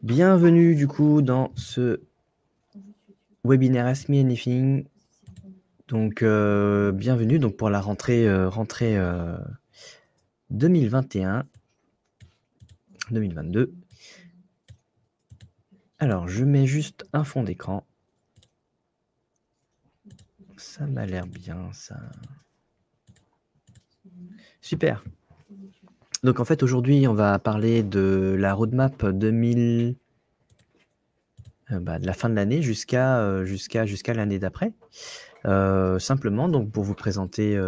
Bienvenue du coup dans ce webinaire Ask Me Anything. Donc bienvenue donc pour la rentrée 2021-2022. Alors je mets juste un fond d'écran. Ça m'a l'air bien ça. Super. Donc en fait aujourd'hui on va parler de la roadmap 2000 de la fin de l'année jusqu'à l'année d'après. Simplement donc pour vous présenter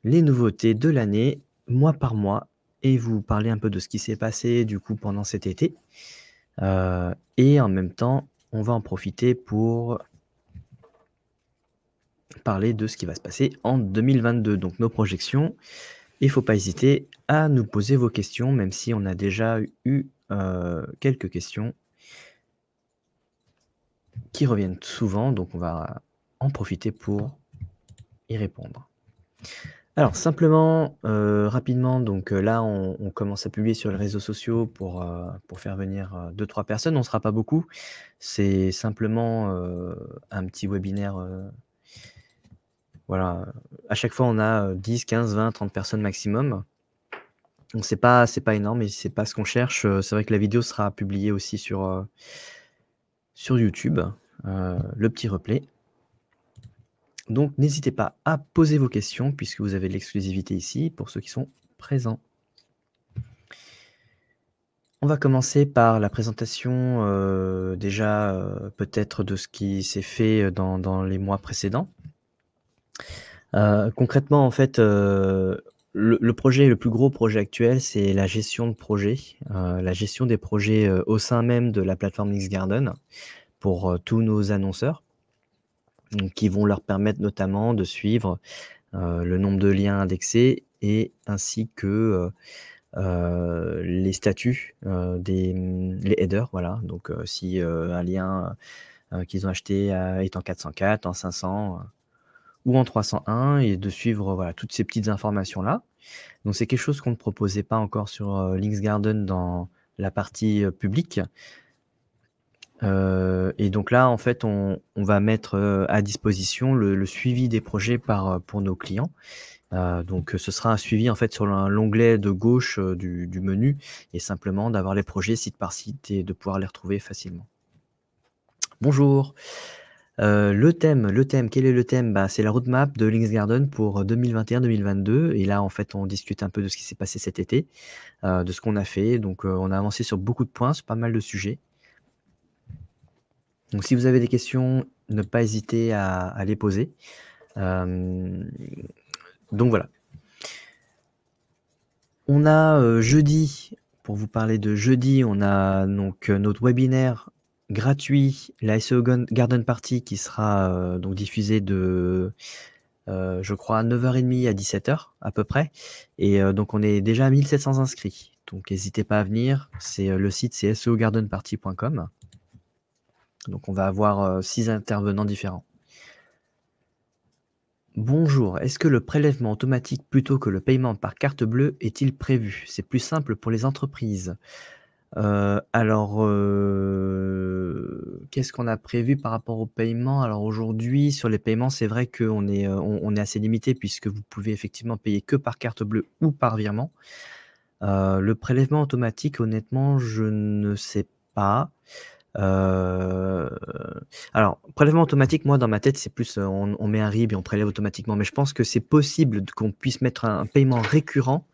les nouveautés de l'année, mois par mois, et vous parler un peu de ce qui s'est passé du coup pendant cet été. Et en même temps, on va en profiter pour parler de ce qui va se passer en 2022, donc nos projections. Il ne faut pas hésiter à nous poser vos questions, même si on a déjà eu quelques questions qui reviennent souvent, donc on va en profiter pour y répondre. Alors simplement, rapidement, donc là on commence à publier sur les réseaux sociaux pour faire venir 2-3 personnes. On ne sera pas beaucoup. C'est simplement un petit webinaire. Voilà. À chaque fois, on a 10, 15, 20, 30 personnes maximum. Donc c'est pas énorme et c'est pas ce qu'on cherche. C'est vrai que la vidéo sera publiée aussi sur YouTube, le petit replay. Donc n'hésitez pas à poser vos questions puisque vous avez de l'exclusivité ici pour ceux qui sont présents. On va commencer par la présentation déjà peut-être de ce qui s'est fait dans les mois précédents. Concrètement, en fait, le projet, le plus gros projet actuel, c'est la gestion de projet, la gestion des projets au sein même de la plateforme Linksgarden pour tous nos annonceurs, donc, qui vont leur permettre notamment de suivre le nombre de liens indexés et ainsi que les statuts, les headers, voilà. Donc si un lien qu'ils ont acheté est en 404, en 500 ou en 301, et de suivre voilà, toutes ces petites informations-là. Donc c'est quelque chose qu'on ne proposait pas encore sur Linksgarden dans la partie publique. Et donc là, en fait, on va mettre à disposition le suivi des projets pour nos clients. Donc ce sera un suivi en fait sur l'onglet de gauche du menu, et simplement d'avoir les projets site par site et de pouvoir les retrouver facilement. Bonjour. Le thème, quel est le thème? C'est la roadmap de Linksgarden pour 2021-2022, et là en fait on discute un peu de ce qui s'est passé cet été, de ce qu'on a fait. Donc on a avancé sur beaucoup de points, sur pas mal de sujets. Donc si vous avez des questions, ne pas hésiter à les poser. Donc voilà. On a jeudi, pour vous parler de jeudi, on a donc notre webinaire gratuit, la SEO Garden Party, qui sera donc diffusé de, je crois, 9h30 à 17h à peu près. Et donc on est déjà à 1700 inscrits. Donc n'hésitez pas à venir. Le site, c'est seogardenparty.com. Donc on va avoir 6 intervenants différents. Bonjour, est-ce que le prélèvement automatique plutôt que le paiement par carte bleue est-il prévu? C'est plus simple pour les entreprises. Alors, qu'est-ce qu'on a prévu par rapport au paiement? Alors aujourd'hui, sur les paiements, c'est vrai qu'on est, on est assez limité puisque vous pouvez effectivement payer que par carte bleue ou par virement. Le prélèvement automatique, honnêtement, je ne sais pas. Alors, prélèvement automatique, moi, dans ma tête, c'est plus, on met un RIB et on prélève automatiquement. Mais je pense que c'est possible qu'on puisse mettre un paiement récurrent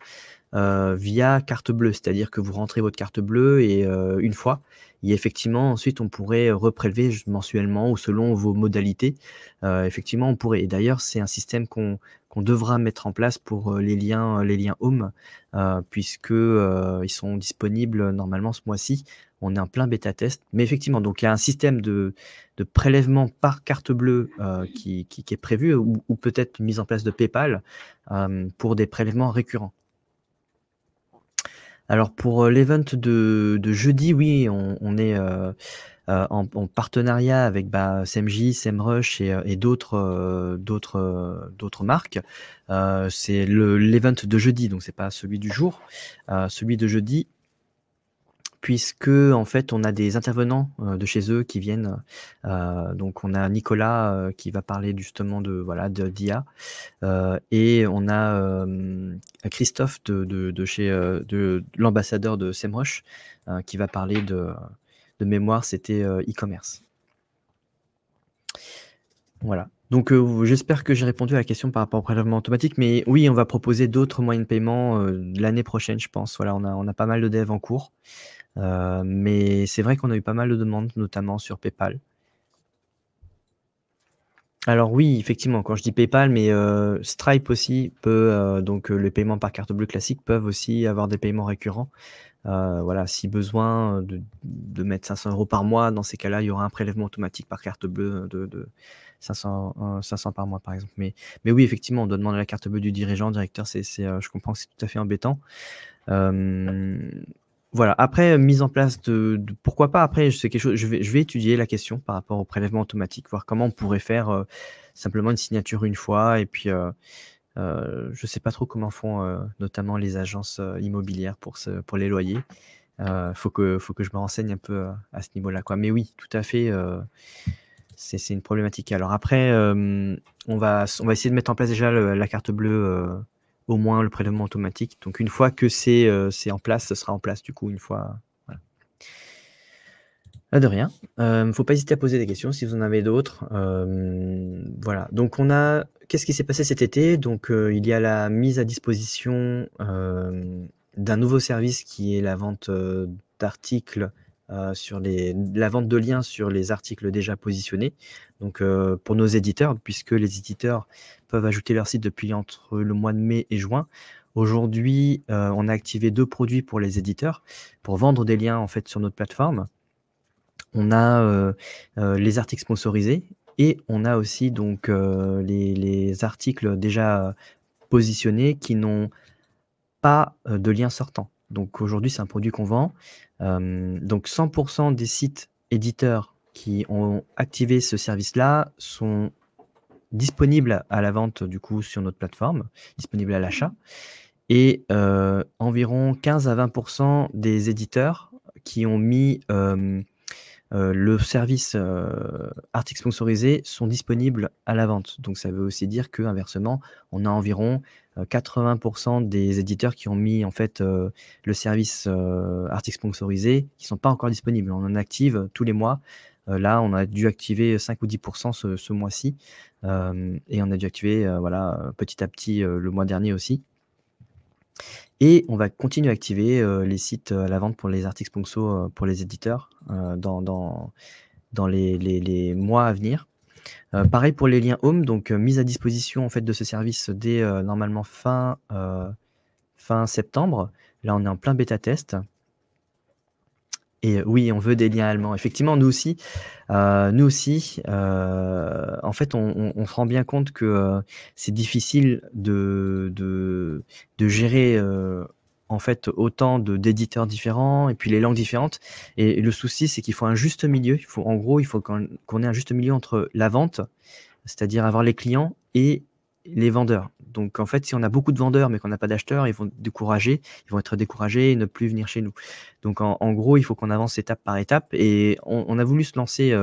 via carte bleue. C'est-à-dire que vous rentrez votre carte bleue et une fois, et effectivement, ensuite, on pourrait reprélever mensuellement ou selon vos modalités. Effectivement, on pourrait. Et d'ailleurs, c'est un système qu'on devra mettre en place pour les liens Home, puisque ils sont disponibles normalement ce mois-ci. On est en plein bêta test. Mais effectivement, donc il y a un système de prélèvement par carte bleue qui est prévu, ou peut-être une mise en place de PayPal pour des prélèvements récurrents. Alors pour l'event de jeudi, oui, on est en partenariat avec SEMJ, SEMrush et d'autres marques. C'est l'event de jeudi, donc c'est pas celui du jour. Celui de jeudi, puisque en fait on a des intervenants de chez eux qui viennent. Donc on a Nicolas qui va parler justement d'IA, et on a Christophe de chez de l'ambassadeur de SEMrush qui va parler de mémoire, c'était e-commerce. Voilà. Donc j'espère que j'ai répondu à la question par rapport au prélèvement automatique, mais oui, on va proposer d'autres moyens de paiement l'année prochaine, je pense. Voilà, on a pas mal de devs en cours. Mais c'est vrai qu'on a eu pas mal de demandes, notamment sur PayPal. Alors oui, effectivement, quand je dis PayPal, mais Stripe aussi peut, donc les paiements par carte bleue classique peuvent aussi avoir des paiements récurrents. Voilà, si besoin de mettre 500 € par mois, dans ces cas-là, il y aura un prélèvement automatique par carte bleue de 500 par mois, par exemple. Mais oui, effectivement, on doit demander la carte bleue du dirigeant, directeur, je comprends que c'est tout à fait embêtant. Voilà, après, mise en place pourquoi pas, après, c'est quelque chose, je vais étudier la question par rapport au prélèvement automatique, voir comment on pourrait faire simplement une signature une fois, et puis je sais pas trop comment font notamment les agences immobilières pour les loyers. Faut que je me renseigne un peu à ce niveau-là, quoi. Mais oui, tout à fait, c'est une problématique. Alors après, on va essayer de mettre en place déjà la carte bleue, au moins le prélèvement automatique. Donc une fois que c'est en place, ce sera en place du coup une fois. Voilà. De rien. Faut pas hésiter à poser des questions si vous en avez d'autres. Voilà. Donc qu'est-ce qui s'est passé cet été? Donc il y a la mise à disposition d'un nouveau service qui est la vente d'articles la vente de liens sur les articles déjà positionnés. Donc pour nos éditeurs, puisque les éditeurs peuvent ajouter leur site depuis entre le mois de mai et juin. Aujourd'hui, on a activé 2 produits pour les éditeurs pour vendre des liens en fait sur notre plateforme. On a les articles sponsorisés et on a aussi donc les articles déjà positionnés qui n'ont pas de lien sortant. Donc aujourd'hui, c'est un produit qu'on vend. Donc 100% des sites éditeurs qui ont activé ce service-là sont disponibles à la vente du coup sur notre plateforme, disponibles à l'achat. Et environ 15 à 20% des éditeurs qui ont mis le service articles sponsorisés sont disponibles à la vente. Donc ça veut aussi dire qu'inversement, on a environ 80% des éditeurs qui ont mis en fait le service articles sponsorisés qui ne sont pas encore disponibles. On en active tous les mois. Là, on a dû activer 5 ou 10% ce mois-ci. Et on a dû activer petit à petit le mois dernier aussi. Et on va continuer à activer les sites à la vente pour les articles sponsor pour les éditeurs dans les mois à venir. Pareil pour les liens home, donc mise à disposition en fait de ce service dès normalement fin septembre. Là, on est en plein bêta test. Et oui, on veut des liens allemands. Effectivement, nous aussi, en fait, on se rend bien compte que c'est difficile de gérer en fait autant d'éditeurs différents et puis les langues différentes. Et le souci, c'est qu'il faut un juste milieu. Il faut qu'on ait un juste milieu entre la vente, c'est-à-dire avoir les clients, et les vendeurs. Donc en fait, si on a beaucoup de vendeurs mais qu'on n'a pas d'acheteurs, ils vont être découragés et ne plus venir chez nous. Donc en gros, il faut qu'on avance étape par étape, et on a voulu se lancer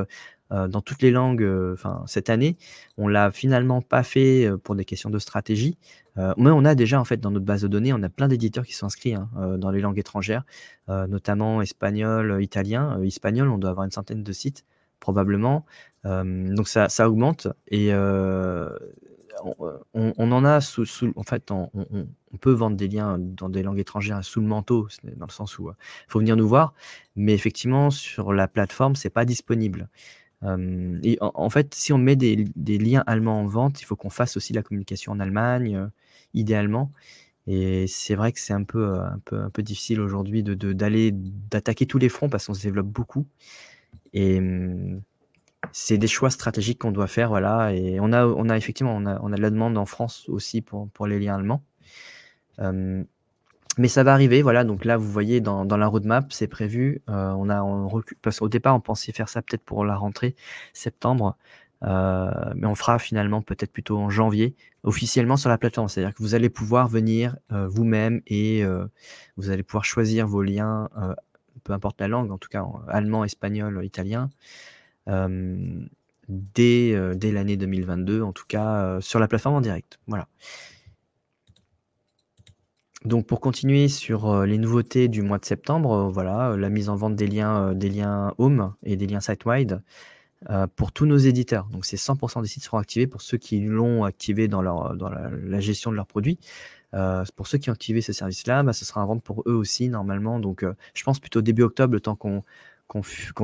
dans toutes les langues cette année. On l'a finalement pas fait pour des questions de stratégie, mais on a déjà en fait dans notre base de données, on a plein d'éditeurs qui sont inscrits dans les langues étrangères, notamment espagnol, italien. Espagnol, on doit avoir une centaine de sites probablement. Donc ça augmente, et on en a en fait, on peut vendre des liens dans des langues étrangères sous le manteau, dans le sens où faut venir nous voir, mais effectivement sur la plateforme, c'est pas disponible. Et en fait, si on met des liens allemands en vente, il faut qu'on fasse aussi la communication en Allemagne, idéalement. Et c'est vrai que c'est un peu difficile aujourd'hui d'attaquer tous les fronts parce qu'on se développe beaucoup. Et c'est des choix stratégiques qu'on doit faire, voilà. Et on a effectivement, on a de la demande en France aussi pour les liens allemands. Mais ça va arriver, voilà, donc là, vous voyez dans la roadmap, c'est prévu, on recule parce qu'au départ, on pensait faire ça peut-être pour la rentrée septembre, mais on fera finalement peut-être plutôt en janvier, officiellement sur la plateforme. C'est-à-dire que vous allez pouvoir venir, vous-même et vous allez pouvoir choisir vos liens, peu importe la langue, en tout cas en allemand, espagnol, italien, dès l'année 2022, en tout cas, sur la plateforme en direct. Voilà. Donc pour continuer sur, les nouveautés du mois de septembre, voilà, la mise en vente des liens home et des liens site-wide, pour tous nos éditeurs. Donc c'est 100 des sites seront activés pour ceux qui l'ont activé dans la gestion de leurs produits. Pour ceux qui ont activé ce service-là, bah, ce sera en vente pour eux aussi normalement. Donc je pense plutôt début octobre, le temps qu'on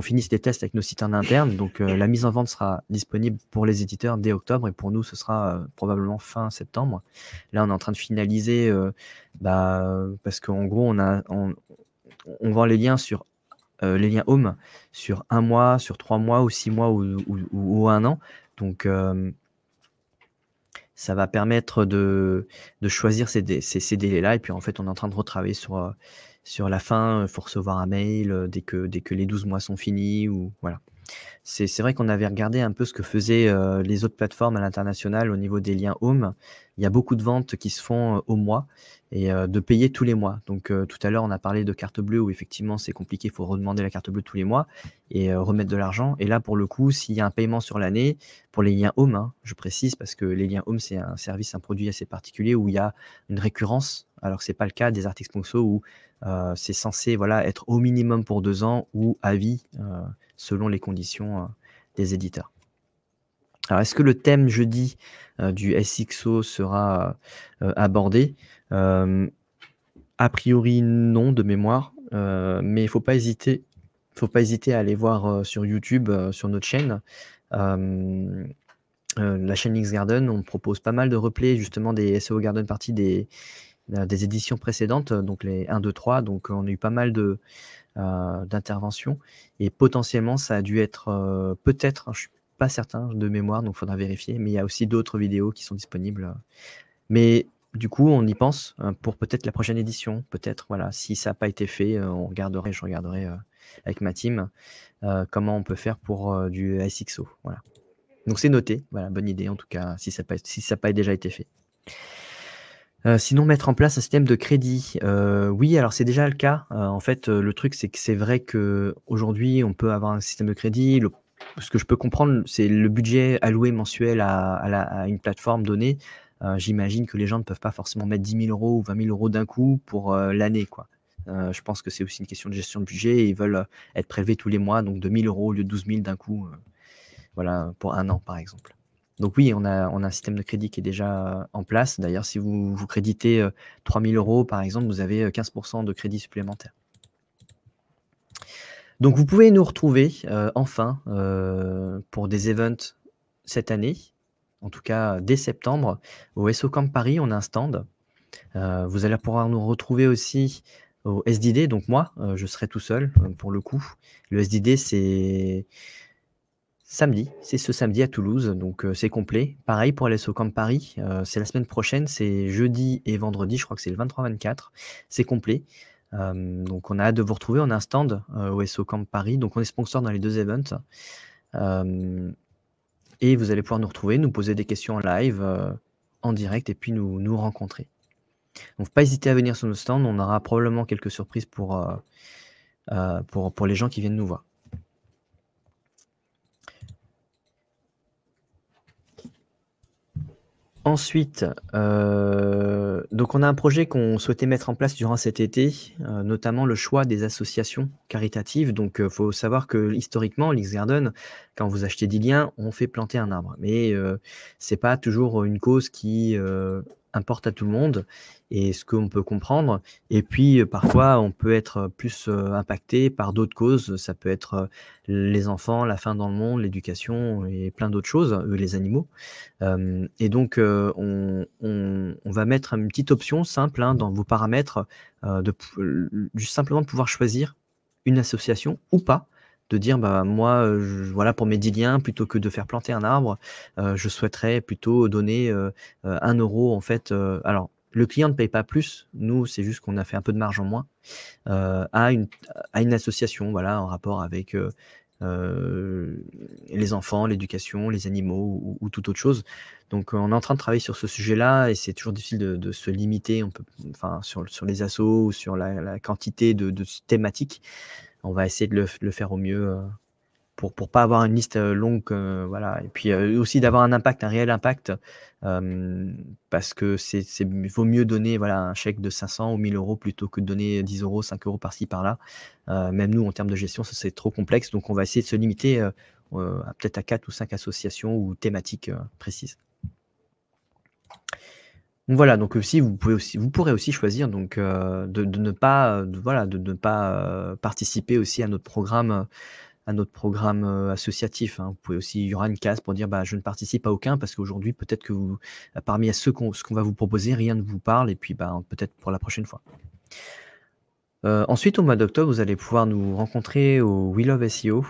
finisse les tests avec nos sites en interne. Donc la mise en vente sera disponible pour les éditeurs dès octobre et pour nous, ce sera probablement fin septembre. Là, on est en train de finaliser, parce qu'en gros, on vend les liens sur les liens home sur 1 mois, sur 3 mois ou 6 mois ou 1 an. Donc ça va permettre de choisir ces délais-là. Et puis en fait, on est en train de retravailler sur la fin. Il faut recevoir un mail dès que les 12 mois sont finis. Ou voilà. C'est vrai qu'on avait regardé un peu ce que faisaient les autres plateformes à l'international au niveau des liens home. Il y a beaucoup de ventes qui se font au mois et de payer tous les mois. Donc tout à l'heure, on a parlé de carte bleue où effectivement c'est compliqué, il faut redemander la carte bleue tous les mois et remettre de l'argent. Et là, pour le coup, s'il y a un paiement sur l'année, pour les liens home, hein, je précise, parce que les liens home, c'est un service, un produit assez particulier où il y a une récurrence, alors que ce n'est pas le cas des articles Ponxo où c'est censé voilà, être au minimum pour 2 ans ou à vie selon les conditions des éditeurs. Alors, est-ce que le thème jeudi du SXO sera abordé? A priori, non, de mémoire, mais il ne faut pas hésiter à aller voir sur YouTube, sur notre chaîne, la chaîne X-Garden. On propose pas mal de replays justement des SEO Garden Party des éditions précédentes, donc les 1, 2, 3. Donc on a eu pas mal d'interventions et potentiellement ça a dû être peut-être, hein, je suis pas certain de mémoire, donc il faudra vérifier, mais il y a aussi d'autres vidéos qui sont disponibles. Mais du coup, on y pense pour peut-être la prochaine édition, peut-être, voilà, si ça n'a pas été fait, je regarderai avec ma team comment on peut faire pour du SXO. Voilà. Donc c'est noté, voilà, bonne idée en tout cas, si ça n'a pas déjà été fait. Sinon, mettre en place un système de crédit. Oui, alors c'est déjà le cas. En fait, le truc, c'est que c'est vrai qu'aujourd'hui, on peut avoir un système de crédit. Ce que je peux comprendre, c'est le budget alloué mensuel à une plateforme donnée. J'imagine que les gens ne peuvent pas forcément mettre 10 000 € ou 20 000 € d'un coup pour l'année, quoi. Je pense que c'est aussi une question de gestion de budget et ils veulent être prélevés tous les mois, donc de 1 000 € au lieu de 12 000 d'un coup, voilà, pour 1 an, par exemple. Donc oui, on a un système de crédit qui est déjà en place. D'ailleurs, si vous créditez 3 000 € par exemple, vous avez 15% de crédit supplémentaire. Donc vous pouvez nous retrouver enfin pour des events cette année, en tout cas dès septembre, au SO Camp Paris, on a un stand. Vous allez pouvoir nous retrouver aussi au SDD, donc moi, je serai tout seul pour le coup. Le SDD, c'est samedi, c'est ce samedi à Toulouse, donc c'est complet. Pareil pour l'SO Camp Paris, c'est la semaine prochaine, c'est jeudi et vendredi, je crois que c'est le 23-24, c'est complet. Donc on a hâte de vous retrouver, on a un stand au SO Camp Paris, donc on est sponsor dans les 2 events. Et vous allez pouvoir nous retrouver, nous poser des questions en live, en direct et puis nous rencontrer. Donc pas hésiter à venir sur nos stands, on aura probablement quelques surprises pour les gens qui viennent nous voir. Ensuite, donc on a un projet qu'on souhaitait mettre en place durant cet été, notamment le choix des associations caritatives. Donc, faut savoir que historiquement, l'X-Garden, quand vous achetez 10 liens, on fait planter un arbre. Mais c'est pas toujours une cause qui importe à tout le monde, et ce qu'on peut comprendre. Et puis, parfois, on peut être plus impacté par d'autres causes. Ça peut être les enfants, la faim dans le monde, l'éducation et plein d'autres choses, les animaux. Et donc, on va mettre une petite option simple dans vos paramètres, simplement de pouvoir choisir une association ou pas, de dire bah, moi, voilà, pour mes 10 liens, plutôt que de faire planter un arbre, je souhaiterais plutôt donner 1 € en fait. Alors, le client ne paye pas plus, nous, c'est juste qu'on a fait un peu de marge en moins, à une association, voilà, en rapport avec, les enfants, l'éducation, les animaux ou toute autre chose. Donc, on est en train de travailler sur ce sujet-là et c'est toujours difficile de se limiter. On peut enfin, sur les assos ou sur la quantité de thématiques. On va essayer de le faire au mieux, pour pas avoir une liste, longue, voilà et puis, aussi d'avoir un impact, un réel impact, parce que c'est vaut mieux donner, voilà, un chèque de 500 ou 1 000 € plutôt que de donner 10 €, 5 € par-ci par-là. Même nous, en termes de gestion, ça, c'est trop complexe, donc on va essayer de se limiter, à peut-être à 4 ou 5 associations ou thématiques, précises. Donc voilà, donc aussi vous pourrez aussi choisir donc, de ne pas, de ne pas, participer aussi à notre programme, associatif, hein. Vous pouvez aussi il y aura une case pour dire: «Bah, je ne participe à aucun» parce qu'aujourd'hui peut-être que vous parmi à ce qu'on va vous proposer, rien ne vous parle et puis, bah, peut-être pour la prochaine fois. Ensuite au mois d'octobre, vous allez pouvoir nous rencontrer au We Love SEO.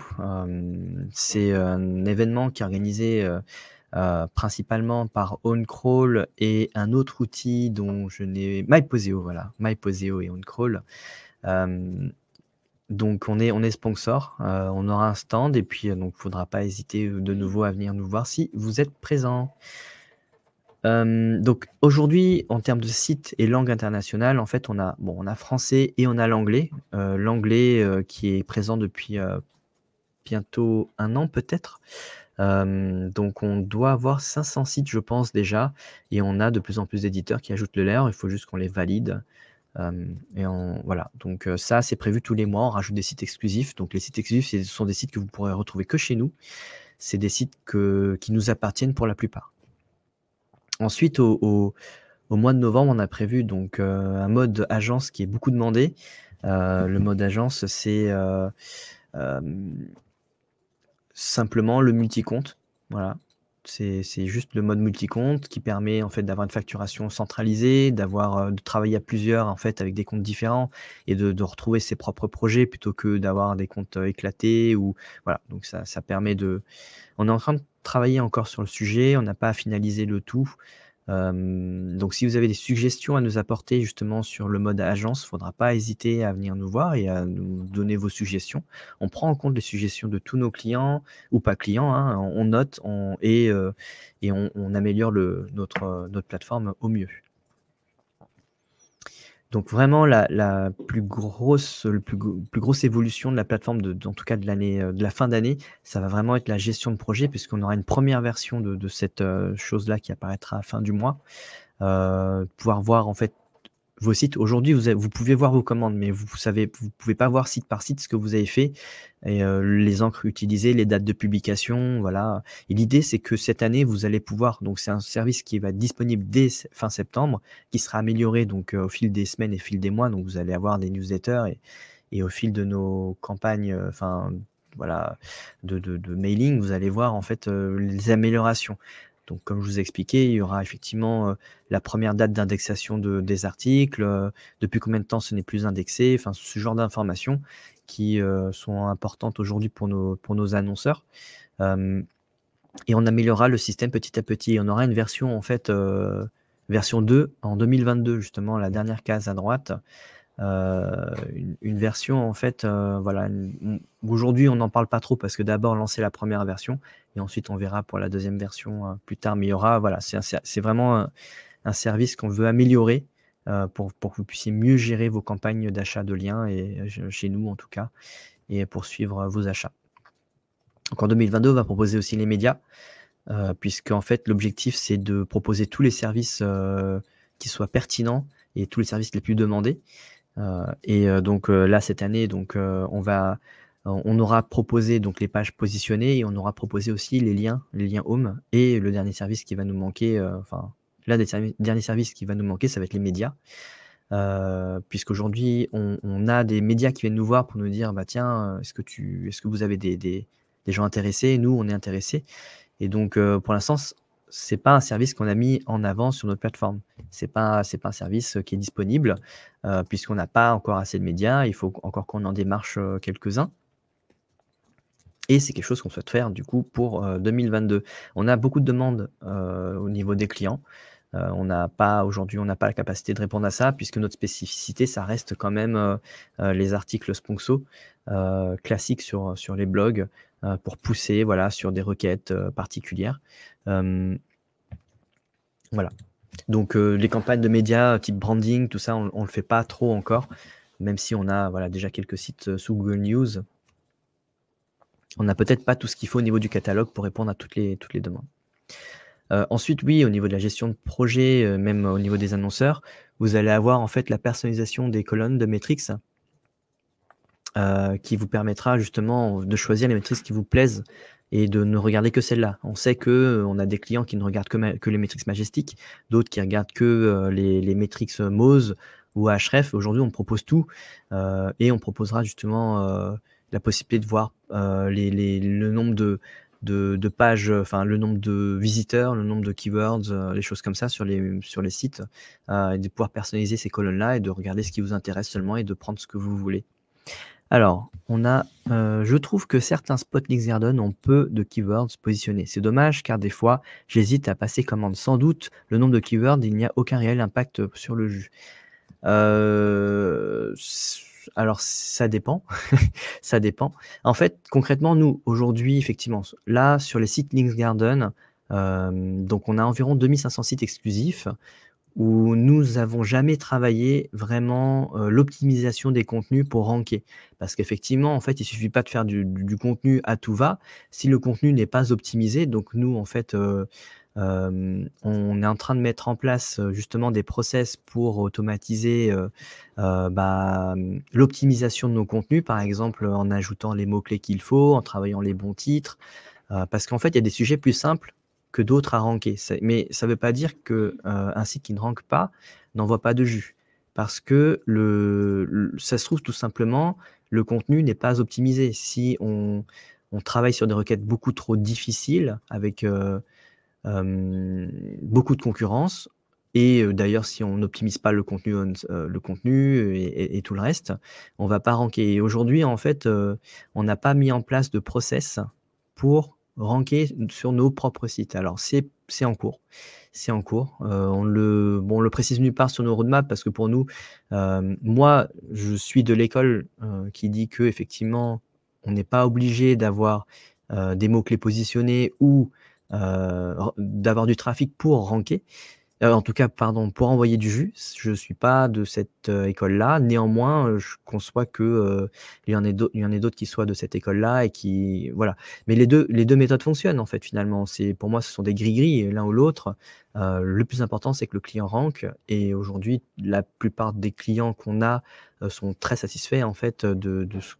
C'est un événement qui est organisé, principalement par OnCrawl et un autre outil dont je n'ai MyPoseo, voilà, MyPoseo et OnCrawl. Donc on est sponsor, on aura un stand et puis, donc il ne faudra pas hésiter, de nouveau à venir nous voir si vous êtes présents. Donc aujourd'hui, en termes de site et langue internationale, en fait, on a français et on a l'anglais. L'anglais, qui est présent depuis, bientôt 1 an peut-être. Donc on doit avoir 500 sites, je pense déjà et on a de plus en plus d'éditeurs qui ajoutent le leur. Il faut juste qu'on les valide. Voilà, donc ça, c'est prévu tous les mois. On rajoute des sites exclusifs. Donc les sites exclusifs, ce sont des sites que vous pourrez retrouver que chez nous. C'est des sites qui nous appartiennent pour la plupart. Ensuite, au mois de novembre, on a prévu donc un mode agence qui est beaucoup demandé. Le mode agence, c'est simplement le multi-compte. Voilà. C'est juste le mode multi-compte qui permet en fait d'avoir une facturation centralisée, de travailler à plusieurs en fait avec des comptes différents et de retrouver ses propres projets plutôt que d'avoir des comptes, éclatés ou voilà. Donc ça permet on est en train de travailler encore sur le sujet, on n'a pas finalisé le tout. Donc si vous avez des suggestions à nous apporter justement sur le mode agence, il ne faudra pas hésiter à venir nous voir et à nous donner vos suggestions. On prend en compte les suggestions de tous nos clients ou pas clients, hein, on note et on améliore notre plateforme au mieux. Donc vraiment la plus grosse évolution de la plateforme en tout cas de l'année, de la fin d'année, ça va vraiment être la gestion de projet puisqu'on aura une première version de cette, chose-là qui apparaîtra à la fin du mois. Pouvoir voir en fait vos sites. Aujourd'hui, vous pouvez voir vos commandes, mais vous pouvez pas voir site par site ce que vous avez fait et les encres utilisées, les dates de publication, voilà. Et l'idée, c'est que cette année, vous allez pouvoir donc c'est un service qui va être disponible dès fin septembre, qui sera amélioré donc au fil des semaines et au fil des mois. Donc vous allez avoir des newsletters et au fil de nos campagnes, enfin voilà, de mailing, vous allez voir en fait, les améliorations. Donc comme je vous ai expliqué, il y aura effectivement, la première date d'indexation des articles, depuis combien de temps ce n'est plus indexé, enfin ce genre d'informations qui, sont importantes aujourd'hui pour nos annonceurs. Et on améliorera le système petit à petit. On aura une version en fait, version 2 en 2022 justement, la dernière case à droite. Une version en fait, voilà, aujourd'hui on n'en parle pas trop parce que d'abord lancer la première version et ensuite on verra pour la deuxième version, plus tard. Mais il y aura voilà, c'est vraiment un service qu'on veut améliorer, pour que vous puissiez mieux gérer vos campagnes d'achat de liens et chez nous en tout cas et poursuivre vos achats. Donc en 2022, on va proposer aussi les médias, puisqu'en fait l'objectif c'est de proposer tous les services, qui soient pertinents et tous les services les plus demandés. Donc là cette année donc on aura proposé donc les pages positionnées et on aura proposé aussi les liens home et le dernier service qui va nous manquer, enfin l'un des derniers services qui va nous manquer, ça va être les médias. Puisqu'aujourd'hui on a des médias qui viennent nous voir pour nous dire: «Bah tiens, est-ce que vous avez des gens intéressés?» Nous on est intéressés et donc pour l'instant c'est pas un service qu'on a mis en avant sur notre plateforme. C'est pas un service, qui est disponible, puisqu'on n'a pas encore assez de médias. Il faut encore qu'on en démarche, quelques-uns et c'est quelque chose qu'on souhaite faire du coup pour, 2022. On a beaucoup de demandes, au niveau des clients, Aujourd'hui, on n'a pas la capacité de répondre à ça, puisque notre spécificité, ça reste quand même les articles sponsor classiques sur les blogs pour pousser voilà, sur des requêtes particulières. Voilà. Donc les campagnes de médias type branding, tout ça, on ne le fait pas trop encore, même si on a voilà, déjà quelques sites sous Google News. On n'a peut-être pas tout ce qu'il faut au niveau du catalogue pour répondre à toutes les demandes. Ensuite, oui, au niveau de la gestion de projet, même au niveau des annonceurs, vous allez avoir en fait la personnalisation des colonnes de métriques qui vous permettra justement de choisir les métriques qui vous plaisent et de ne regarder que celles-là. On sait qu'on a des clients qui ne regardent que les métriques majestiques, d'autres qui regardent que les métriques Moz ou Href. Aujourd'hui, on propose tout et on proposera justement la possibilité de voir le nombre de pages, enfin le nombre de visiteurs, le nombre de keywords, les choses comme ça sur les sites, et de pouvoir personnaliser ces colonnes-là et de regarder ce qui vous intéresse seulement et de prendre ce que vous voulez. Alors, je trouve que certains spots Nextgarden ont peu de keywords positionnés. C'est dommage car des fois, j'hésite à passer commande. Sans doute, le nombre de keywords, il n'y a aucun réel impact sur le jus. Alors, ça dépend. Ça dépend. En fait, concrètement, nous, aujourd'hui, effectivement, là, sur les sites Nextgarden, donc on a environ 2500 sites exclusifs où nous n'avons jamais travaillé vraiment l'optimisation des contenus pour ranker. Parce qu'effectivement, en fait, il ne suffit pas de faire du contenu à tout va. Si le contenu n'est pas optimisé, donc nous, en fait, on est en train de mettre en place justement des process pour automatiser l'optimisation de nos contenus, par exemple en ajoutant les mots-clés qu'il faut, en travaillant les bons titres, parce qu'en fait, il y a des sujets plus simples que d'autres à ranker. Mais ça ne veut pas dire qu'un site qui ne rank pas n'envoie pas de jus. Parce que ça se trouve tout simplement, le contenu n'est pas optimisé. Si on travaille sur des requêtes beaucoup trop difficiles, avec beaucoup de concurrence, et d'ailleurs, si on n'optimise pas le contenu et tout le reste, on ne va pas ranker. Et aujourd'hui, en fait, on n'a pas mis en place de process pour ranker sur nos propres sites. Alors, c'est en cours. C'est en cours. On le précise nulle part sur nos roadmaps parce que pour nous, moi, je suis de l'école qui dit que effectivement, on n'est pas obligé d'avoir des mots-clés positionnés ou d'avoir du trafic pour ranker. En tout cas, pardon, pour envoyer du jus. Je ne suis pas de cette école-là. Néanmoins, je conçois que il y en ait d'autres qui soient de cette école-là et qui voilà. Mais les deux méthodes fonctionnent en fait finalement. Pour moi, ce sont des gris-gris l'un ou l'autre. Le plus important, c'est que le client rank. Et aujourd'hui, la plupart des clients qu'on a sont très satisfaits en fait de ce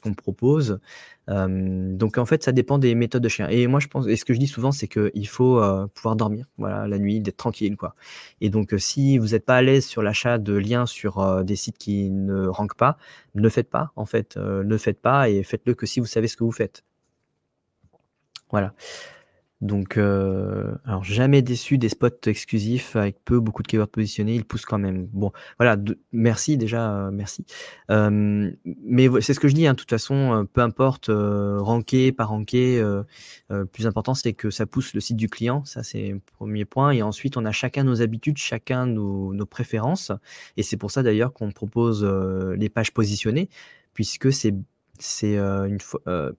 qu'on propose. Donc en fait, ça dépend des méthodes de chien. Et moi, je pense, et ce que je dis souvent, c'est qu'il faut pouvoir dormir, voilà, la nuit, d'être tranquille, quoi. Et donc, si vous n'êtes pas à l'aise sur l'achat de liens sur des sites qui ne rankent pas, ne le faites pas, en fait. Ne le faites pas et faites-le que si vous savez ce que vous faites. Voilà. Donc, alors jamais déçu des spots exclusifs avec beaucoup de keywords positionnés, ils poussent quand même. Bon, voilà, merci déjà, merci. Mais c'est ce que je dis, hein, de toute façon, peu importe, ranké, pas ranké, le plus important, c'est que ça pousse le site du client, ça c'est le premier point. Et ensuite, on a chacun nos habitudes, chacun nos préférences. Et c'est pour ça d'ailleurs qu'on propose les pages positionnées, puisque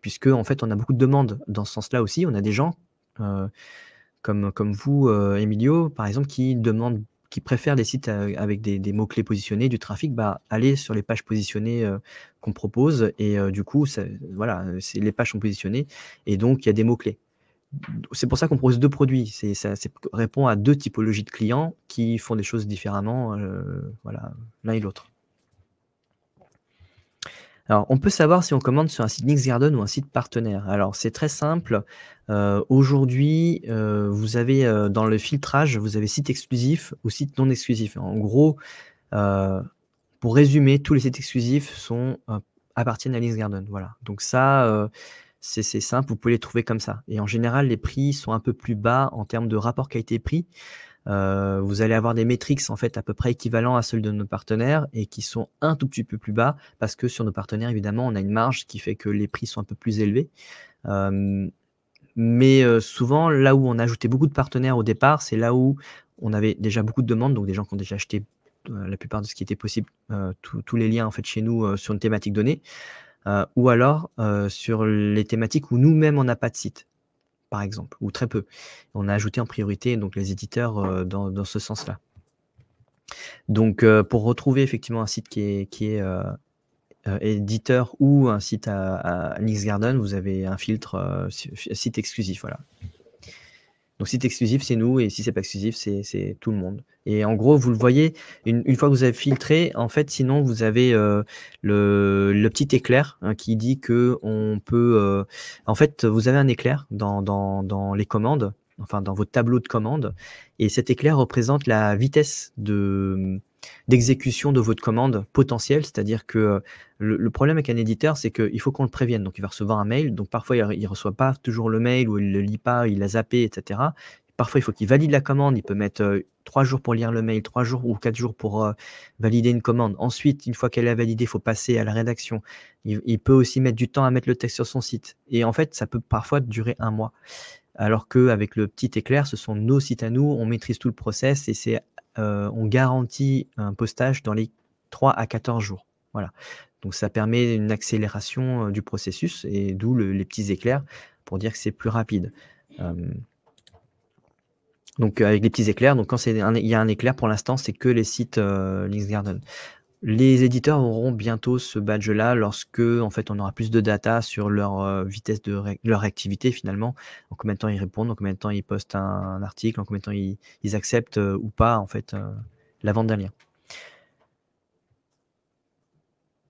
puisque en fait, on a beaucoup de demandes dans ce sens-là aussi. On a des gens comme vous, Emilio, par exemple, qui préfèrent des sites avec des mots-clés positionnés, du trafic, allez sur les pages positionnées qu'on propose et du coup, voilà, les pages sont positionnées et donc il y a des mots-clés. C'est pour ça qu'on propose 2 produits. Ça répond à 2 typologies de clients qui font des choses différemment, voilà, l'un et l'autre. Alors, on peut savoir si on commande sur un site Nextgarden ou un site partenaire. Alors, c'est très simple. Aujourd'hui, vous avez dans le filtrage, vous avez site exclusif ou site non exclusif. En gros, pour résumer, tous les sites exclusifs appartiennent à Nextgarden. Voilà. Donc ça, c'est simple, vous pouvez les trouver comme ça. Et en général, les prix sont un peu plus bas en termes de rapport qualité-prix. Vous allez avoir des métriques en fait à peu près équivalents à ceux de nos partenaires et qui sont un tout petit peu plus bas parce que sur nos partenaires, évidemment, on a une marge qui fait que les prix sont un peu plus élevés. Mais souvent, là où on a ajouté beaucoup de partenaires au départ, c'est là où on avait déjà beaucoup de demandes, donc des gens qui ont déjà acheté la plupart de ce qui était possible, tous les liens en fait chez nous sur une thématique donnée, ou alors sur les thématiques où nous-mêmes on n'a pas de site, par exemple, ou très peu. On a ajouté en priorité donc les éditeurs dans ce sens-là. Donc pour retrouver effectivement un site qui est éditeur ou un site à Nixgarden, vous avez un filtre site exclusif, voilà. Donc site exclusif, c'est nous, et si c'est pas exclusif, c'est tout le monde. Et en gros, vous le voyez, une fois que vous avez filtré, en fait, sinon vous avez le petit éclair qui dit que on peut. En fait, vous avez un éclair dans les commandes, enfin dans votre tableau de commandes, et cet éclair représente la vitesse d'exécution de votre commande potentielle, c'est-à-dire que le problème avec un éditeur, c'est qu'il faut qu'on le prévienne. Donc, il va recevoir un mail. Donc, parfois, il ne reçoit pas toujours le mail ou il ne le lit pas, il a zappé, etc. Parfois, il faut qu'il valide la commande. Il peut mettre 3 jours pour lire le mail, 3 jours ou 4 jours pour valider une commande. Ensuite, une fois qu'elle est validée, il faut passer à la rédaction. Il peut aussi mettre du temps à mettre le texte sur son site. Et en fait, ça peut parfois durer 1 mois. Alors qu'avec le petit éclair, ce sont nos sites à nous, on maîtrise tout le process et on garantit un postage dans les 3 à 14 jours. Voilà. Donc ça permet une accélération du processus, et d'où les petits éclairs pour dire que c'est plus rapide. Donc avec les petits éclairs, donc quand il y a un éclair, pour l'instant, c'est que les sites Nixgarden. Les éditeurs auront bientôt ce badge-là lorsque, en fait, on aura plus de data sur leur vitesse de leur activité finalement, en combien de temps ils répondent, en combien de temps ils postent un article, en combien de temps ils acceptent ou pas en fait la vente d'un lien.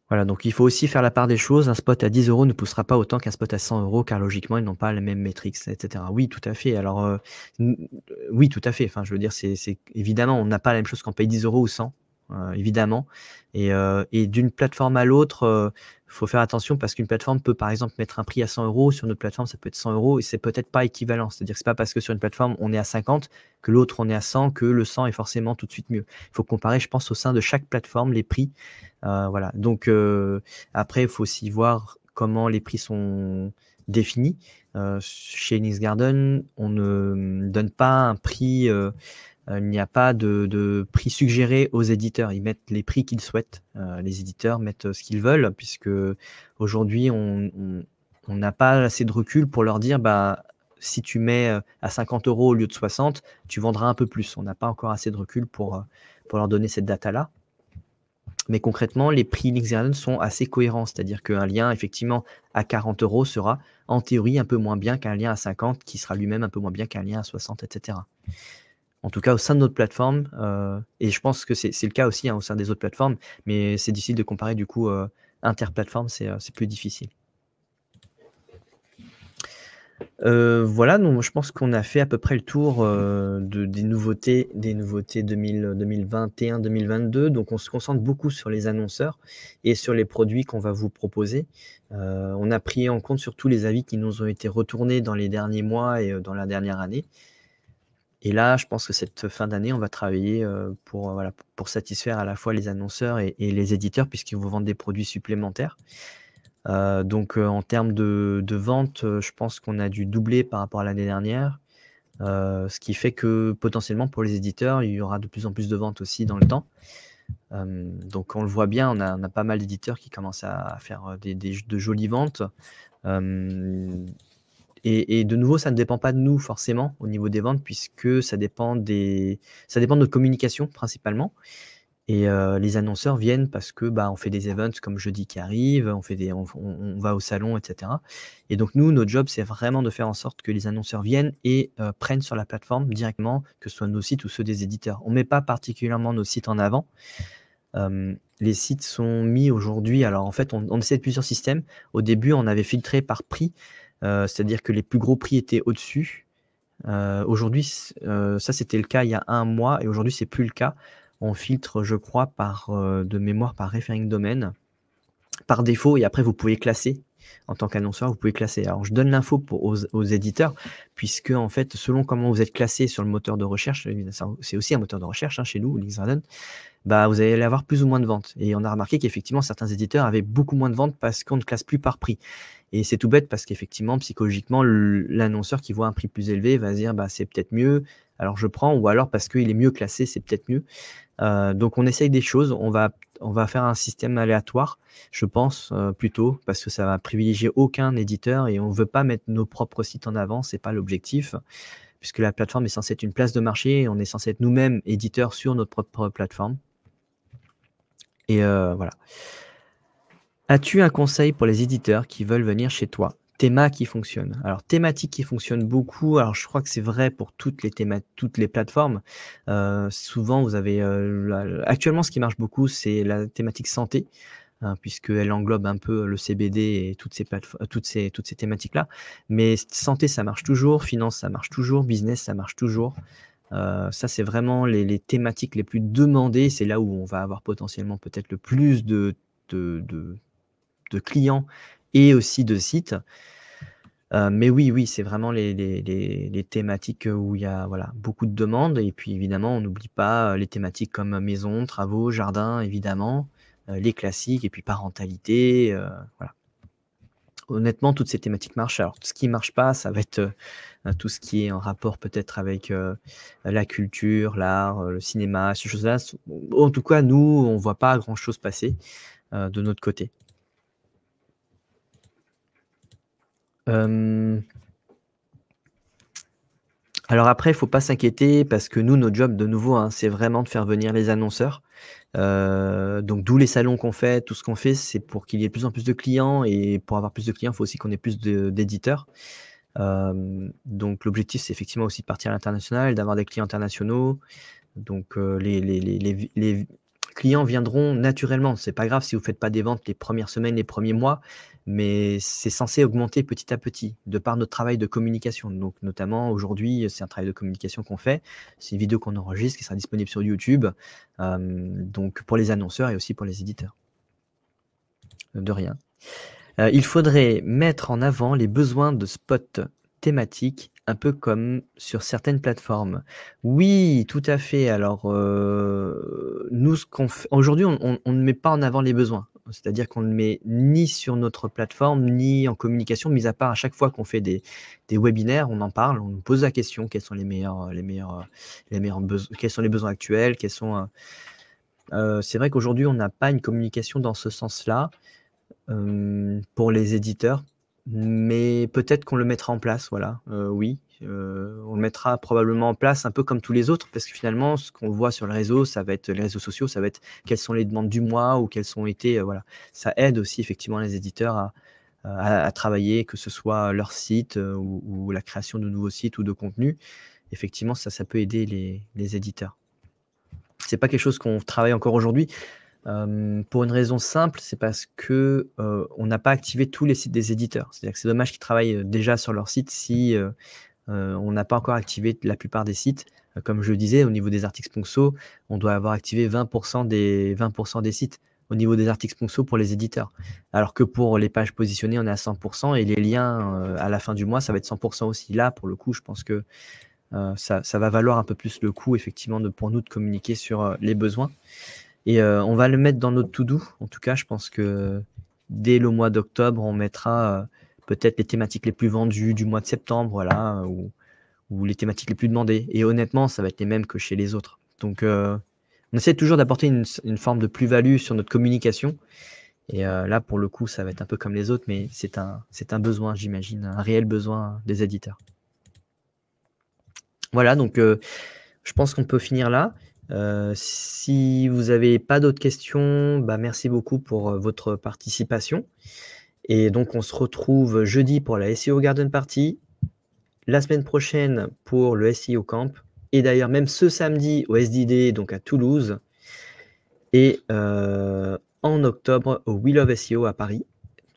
Voilà, donc il faut aussi faire la part des choses. Un spot à 10 € ne poussera pas autant qu'un spot à 100 € car logiquement ils n'ont pas les mêmes métriques, etc. Oui, tout à fait. Alors oui, tout à fait. Enfin, je veux dire, c'est évidemment, on n'a pas la même chose quand on paye 10 € ou 100. Évidemment, et d'une plateforme à l'autre, faut faire attention parce qu'une plateforme peut par exemple mettre un prix à 100 €, sur notre plateforme ça peut être 100 € et c'est peut-être pas équivalent. C'est-à-dire que c'est pas parce que sur une plateforme on est à 50 que l'autre on est à 100 que le 100 est forcément tout de suite mieux. Il faut comparer, je pense, au sein de chaque plateforme les prix. Voilà. Donc après, il faut aussi voir comment les prix sont définis. Chez Nixgarden, on ne donne pas un prix. Il n'y a pas de prix suggéré aux éditeurs. Ils mettent les prix qu'ils souhaitent. Les éditeurs mettent ce qu'ils veulent, puisque aujourd'hui, on n'a pas assez de recul pour leur dire bah, si tu mets à 50 € au lieu de 60, tu vendras un peu plus. On n'a pas encore assez de recul pour leur donner cette data-là. Mais concrètement, les prix Nixgarden sont assez cohérents. C'est-à-dire qu'un lien, effectivement, à 40 € sera en théorie un peu moins bien qu'un lien à 50, qui sera lui-même un peu moins bien qu'un lien à 60, etc. En tout cas, au sein de notre plateforme, et je pense que c'est le cas aussi au sein des autres plateformes, mais c'est difficile de comparer du coup interplateforme, c'est plus difficile. Voilà, donc je pense qu'on a fait à peu près le tour des nouveautés 2021-2022. Donc on se concentre beaucoup sur les annonceurs et sur les produits qu'on va vous proposer. On a pris en compte surtout les avis qui nous ont été retournés dans les derniers mois et dans la dernière année. Et là, je pense que cette fin d'année, on va travailler pour satisfaire à la fois les annonceurs et les éditeurs, puisqu'ils vont vendre des produits supplémentaires. Donc en termes de vente, je pense qu'on a dû doubler par rapport à l'année dernière, ce qui fait que potentiellement pour les éditeurs, il y aura de plus en plus de ventes aussi dans le temps. Donc on le voit bien, on a pas mal d'éditeurs qui commencent à faire de jolies ventes. Et de nouveau, ça ne dépend pas de nous forcément au niveau des ventes, puisque ça dépend de notre communication principalement. Et les annonceurs viennent parce que on fait des events comme jeudi qui arrive, on va au salon, etc. Et donc nous, notre job, c'est vraiment de faire en sorte que les annonceurs viennent et prennent sur la plateforme directement, que ce soit nos sites ou ceux des éditeurs. On ne met pas particulièrement nos sites en avant. Les sites sont mis aujourd'hui, alors en fait, on essaie de plusieurs systèmes. Au début, on avait filtré par prix, c'est-à-dire que les plus gros prix étaient au-dessus. Aujourd'hui, ça c'était le cas il y a 1 mois et aujourd'hui, c'est plus le cas. On filtre, je crois, de mémoire par referring domain, par défaut, et après vous pouvez classer. en tant qu'annonceur, vous pouvez classer. Alors, je donne l'info aux éditeurs, puisque en fait, selon comment vous êtes classé sur le moteur de recherche, c'est aussi un moteur de recherche chez nous, LinkedIn, bah, vous allez avoir plus ou moins de ventes. Et on a remarqué qu'effectivement, certains éditeurs avaient beaucoup moins de ventes parce qu'on ne classe plus par prix. Et c'est tout bête parce qu'effectivement, psychologiquement, l'annonceur qui voit un prix plus élevé va se dire bah, c'est peut-être mieux, alors je prends, ou alors parce qu'il est mieux classé, c'est peut-être mieux. Donc on essaye des choses, on va faire un système aléatoire, je pense, plutôt, parce que ça va privilégier aucun éditeur et on ne veut pas mettre nos propres sites en avant, c'est pas l'objectif, puisque la plateforme est censée être une place de marché et on est censé être nous-mêmes éditeurs sur notre propre plateforme. Et voilà. As-tu un conseil pour les éditeurs qui veulent venir chez toi? Théma qui fonctionne. Alors, thématique qui fonctionne beaucoup, alors je crois que c'est vrai pour toutes les plateformes. Souvent, vous avez actuellement, ce qui marche beaucoup, c'est la thématique santé, puisqu'elle englobe un peu le CBD et toutes ces thématiques-là. Mais santé, ça marche toujours, finance, ça marche toujours, business, ça marche toujours. Ça, c'est vraiment les thématiques les plus demandées. C'est là où on va avoir potentiellement peut-être le plus de clients et aussi de sites. Mais oui, c'est vraiment les thématiques où il y a beaucoup de demandes. Et puis évidemment, on n'oublie pas les thématiques comme maison, travaux, jardin, évidemment, les classiques, et puis parentalité. Voilà. Honnêtement, toutes ces thématiques marchent. Alors, ce qui ne marche pas, ça va être tout ce qui est en rapport peut-être avec la culture, l'art, le cinéma, ces choses-là. En tout cas, nous, on ne voit pas grand-chose passer de notre côté. Alors après, il ne faut pas s'inquiéter parce que nous, notre job, de nouveau, c'est vraiment de faire venir les annonceurs. Donc d'où les salons qu'on fait, tout ce qu'on fait, c'est pour qu'il y ait de plus en plus de clients. Et pour avoir plus de clients, il faut aussi qu'on ait plus d'éditeurs. Donc l'objectif, c'est effectivement aussi de partir à l'international, d'avoir des clients internationaux. Donc les clients viendront naturellement. C'est pas grave si vous faites pas des ventes les premières semaines, les premiers mois, mais c'est censé augmenter petit à petit de par notre travail de communication. Donc notamment aujourd'hui, c'est un travail de communication qu'on fait. C'est une vidéo qu'on enregistre qui sera disponible sur YouTube. Donc pour les annonceurs et aussi pour les éditeurs. De rien. Il faudrait mettre en avant les besoins de spots thématiques, un peu comme sur certaines plateformes. Oui, tout à fait. Alors, nous, ce qu'on fait aujourd'hui, on ne met pas en avant les besoins. C'est-à-dire qu'on ne met ni sur notre plateforme, ni en communication, mis à part à chaque fois qu'on fait des webinaires, on en parle, on nous pose la question, quels sont les meilleurs besoins, quels sont les besoins actuels, quels sont. C'est vrai qu'aujourd'hui, on n'a pas une communication dans ce sens-là. Pour les éditeurs, mais peut-être qu'on le mettra en place, voilà. Oui, on le mettra probablement en place un peu comme tous les autres, parce que finalement, ce qu'on voit sur le réseau, ça va être les réseaux sociaux, ça va être quelles sont les demandes du mois ou quelles ont été, voilà. Ça aide aussi effectivement les éditeurs à travailler, que ce soit leur site ou la création de nouveaux sites ou de contenus. Effectivement, ça peut aider les éditeurs. C'est pas quelque chose qu'on travaille encore aujourd'hui. Pour une raison simple, c'est parce que on n'a pas activé tous les sites des éditeurs. C'est-à-dire que c'est dommage qu'ils travaillent déjà sur leur site si on n'a pas encore activé la plupart des sites. Comme je le disais, au niveau des articles sponsors, on doit avoir activé 20% des sites au niveau des articles sponsors pour les éditeurs. Alors que pour les pages positionnées, on est à 100% et les liens à la fin du mois, ça va être 100% aussi. Là, pour le coup, je pense que ça va valoir un peu plus le coup, effectivement, pour nous de communiquer sur les besoins. Et on va le mettre dans notre to-do. En tout cas, je pense que dès le mois d'octobre, on mettra peut-être les thématiques les plus vendues du mois de septembre, voilà, ou les thématiques les plus demandées. Et honnêtement, ça va être les mêmes que chez les autres. Donc, on essaie toujours d'apporter une forme de plus-value sur notre communication. Et là, pour le coup, ça va être un peu comme les autres, mais c'est un besoin, j'imagine, un réel besoin des éditeurs. Voilà, donc je pense qu'on peut finir là. Si vous n'avez pas d'autres questions, merci beaucoup pour votre participation. Et donc, on se retrouve jeudi pour la SEO Garden Party, la semaine prochaine pour le SEO Camp, et d'ailleurs même ce samedi au SDD, donc à Toulouse, et en octobre au We Love SEO à Paris.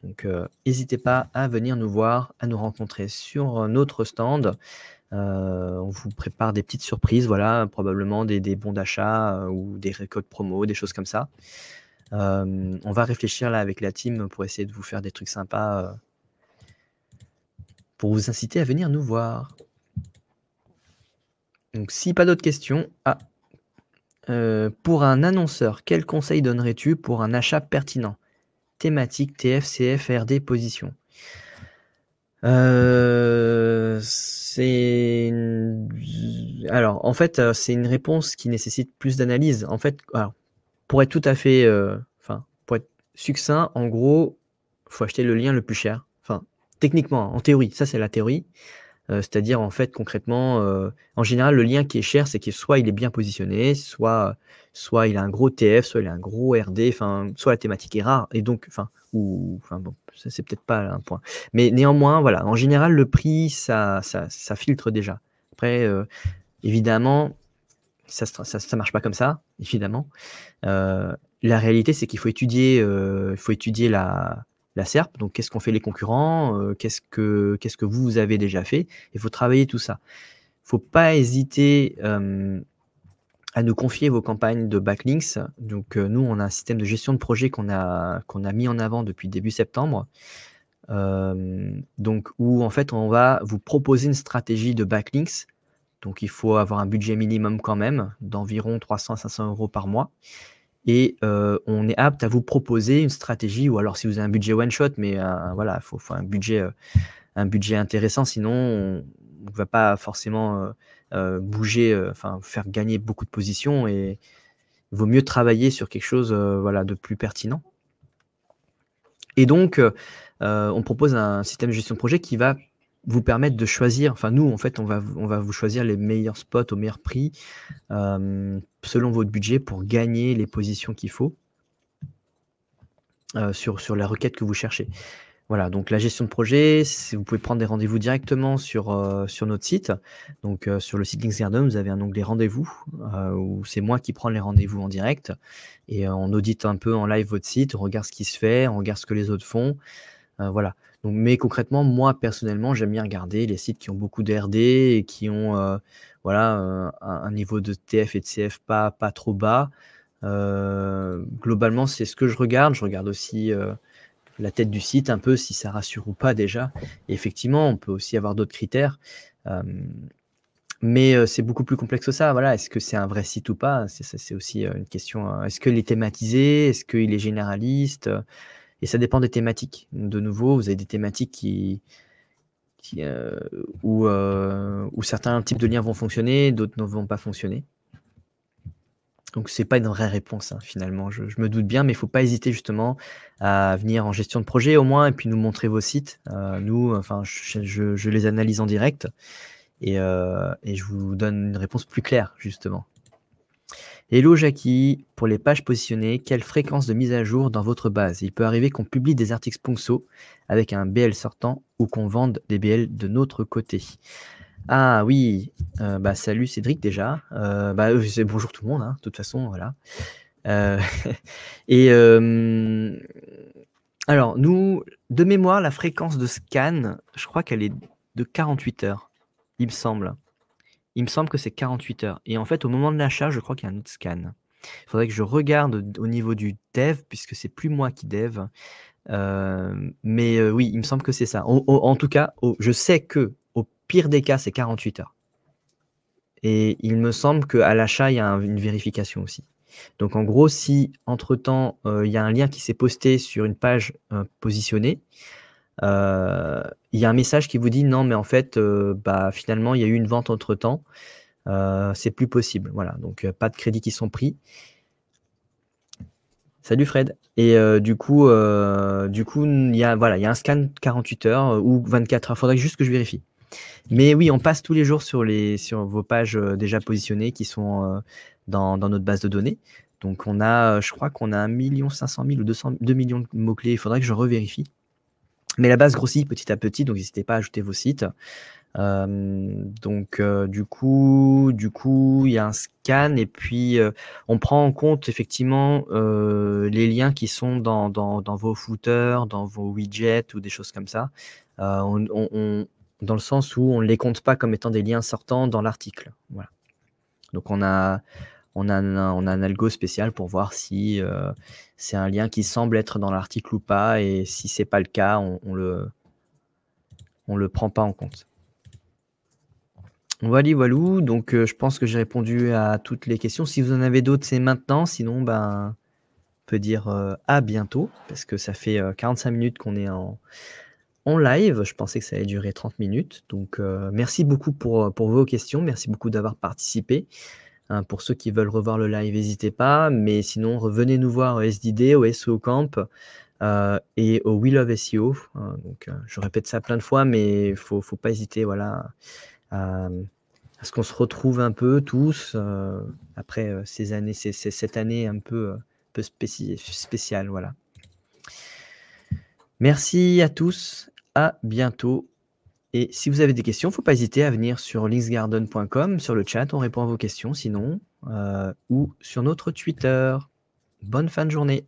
Donc, n'hésitez pas à venir nous voir, à nous rencontrer sur notre stand. On vous prépare des petites surprises, voilà, probablement des bons d'achat ou des codes promo, des choses comme ça. On va réfléchir là avec la team pour essayer de vous faire des trucs sympas pour vous inciter à venir nous voir. Donc, si pas d'autres questions, pour un annonceur, quel conseil donnerais-tu pour un achat pertinent? Thématique, TF, CF, RD, position. Alors, en fait, c'est une réponse qui nécessite plus d'analyse. En fait, alors, pour être tout à fait, pour être succinct, en gros, faut acheter le lien le plus cher. Enfin, techniquement, en théorie, ça c'est la théorie. C'est-à-dire, en fait, concrètement, en général, le lien qui est cher, c'est que soit il est bien positionné, soit il a un gros TF, soit il a un gros RD, soit la thématique est rare et donc bon, ça c'est peut-être pas un point. Mais néanmoins, voilà, en général, le prix, ça filtre déjà. Après, évidemment, ça marche pas comme ça, évidemment. La réalité, c'est qu'il faut étudier la SERP, donc qu'est-ce qu'ont fait les concurrents, qu'est-ce que vous avez déjà fait, il faut travailler tout ça. Il ne faut pas hésiter à nous confier vos campagnes de backlinks. Donc nous, on a un système de gestion de projet qu'on a mis en avant depuis début septembre, donc où en fait on va vous proposer une stratégie de backlinks. Donc il faut avoir un budget minimum quand même d'environ 300 à 500 € par mois. Et on est apte à vous proposer une stratégie, ou alors si vous avez un budget one shot, mais voilà, il faut un budget intéressant, sinon on ne va pas forcément bouger, faire gagner beaucoup de positions, et il vaut mieux travailler sur quelque chose de plus pertinent. Et donc, on propose un système de gestion de projet qui va vous permettre de choisir, nous en fait on va vous choisir les meilleurs spots au meilleur prix selon votre budget pour gagner les positions qu'il faut sur la requête que vous cherchez. Voilà, donc la gestion de projet, vous pouvez prendre des rendez-vous directement sur notre site. Donc sur le site Linksgarden, vous avez un onglet rendez-vous où c'est moi qui prends les rendez-vous en direct, et on audite un peu en live votre site, on regarde ce qui se fait, on regarde ce que les autres font. Voilà. Donc, mais concrètement, moi personnellement, j'aime bien regarder les sites qui ont beaucoup de RD et qui ont un niveau de TF et de CF pas trop bas. Globalement, c'est ce que je regarde. Je regarde aussi la tête du site, un peu si ça rassure ou pas déjà. Et effectivement, on peut aussi avoir d'autres critères. Mais c'est beaucoup plus complexe que ça. Voilà, est-ce que c'est un vrai site ou pas? C'est aussi une question. Est-ce qu'il est thématisé? Est-ce qu'il est généraliste? Et ça dépend des thématiques. De nouveau, vous avez des thématiques où certains types de liens vont fonctionner, d'autres ne vont pas fonctionner. Donc, ce n'est pas une vraie réponse, finalement. Je me doute bien, mais il ne faut pas hésiter justement à venir en gestion de projet au moins et puis nous montrer vos sites. Je les analyse en direct et je vous donne une réponse plus claire, justement. Hello Jackie, pour les pages positionnées, quelle fréquence de mise à jour dans votre base? Il peut arriver qu'on publie des articles Sponsor avec un BL sortant ou qu'on vende des BL de notre côté. Ah oui, salut Cédric déjà. C'est bonjour tout le monde, de toute façon, voilà. Alors nous, de mémoire, la fréquence de scan, je crois qu'elle est de 48 heures, il me semble. Il me semble que c'est 48 heures. Et en fait, au moment de l'achat, je crois qu'il y a un autre scan. Il faudrait que je regarde au niveau du dev, puisque c'est plus moi qui dev. Mais oui, il me semble que c'est ça. En tout cas, je sais que au pire des cas, c'est 48 heures. Et il me semble qu'à l'achat, il y a une vérification aussi. Donc en gros, si entre-temps, il y a un lien qui s'est posté sur une page positionnée, il y a un message qui vous dit non, mais en fait, finalement, il y a eu une vente entre-temps. C'est plus possible. Voilà, donc pas de crédits qui sont pris. Salut Fred. Et du coup, il y a un scan 48 heures ou 24 heures. Il faudrait juste que je vérifie. Mais oui, on passe tous les jours sur vos pages déjà positionnées qui sont dans notre base de données. Donc on a, je crois qu'on a 1 500 000 ou 2 millions de mots-clés. Il faudrait que je revérifie. Mais la base grossit petit à petit, donc n'hésitez pas à ajouter vos sites. Du coup, il y a un scan et puis on prend en compte effectivement les liens qui sont dans vos footers, dans vos widgets ou des choses comme ça. Dans le sens où on ne les compte pas comme étant des liens sortants dans l'article. Voilà. Donc on a on a un algo spécial pour voir si c'est un lien qui semble être dans l'article ou pas, et si c'est pas le cas, on le prend pas en compte. Voilà, voilou, donc je pense que j'ai répondu à toutes les questions. Si vous en avez d'autres, c'est maintenant, sinon ben, on peut dire à bientôt, parce que ça fait 45 minutes qu'on est en live. Je pensais que ça allait durer 30 minutes, donc merci beaucoup pour vos questions, merci beaucoup d'avoir participé. Pour ceux qui veulent revoir le live, n'hésitez pas, mais sinon revenez nous voir au SDD, au SEO Camp et au We Love SEO. Donc je répète ça plein de fois, mais faut pas hésiter, voilà, à ce qu'on se retrouve un peu tous après cette année un peu spéciale, voilà. Merci à tous, à bientôt. Et si vous avez des questions, faut pas hésiter à venir sur linksgarden.com, sur le chat, on répond à vos questions sinon, ou sur notre Twitter. Bonne fin de journée.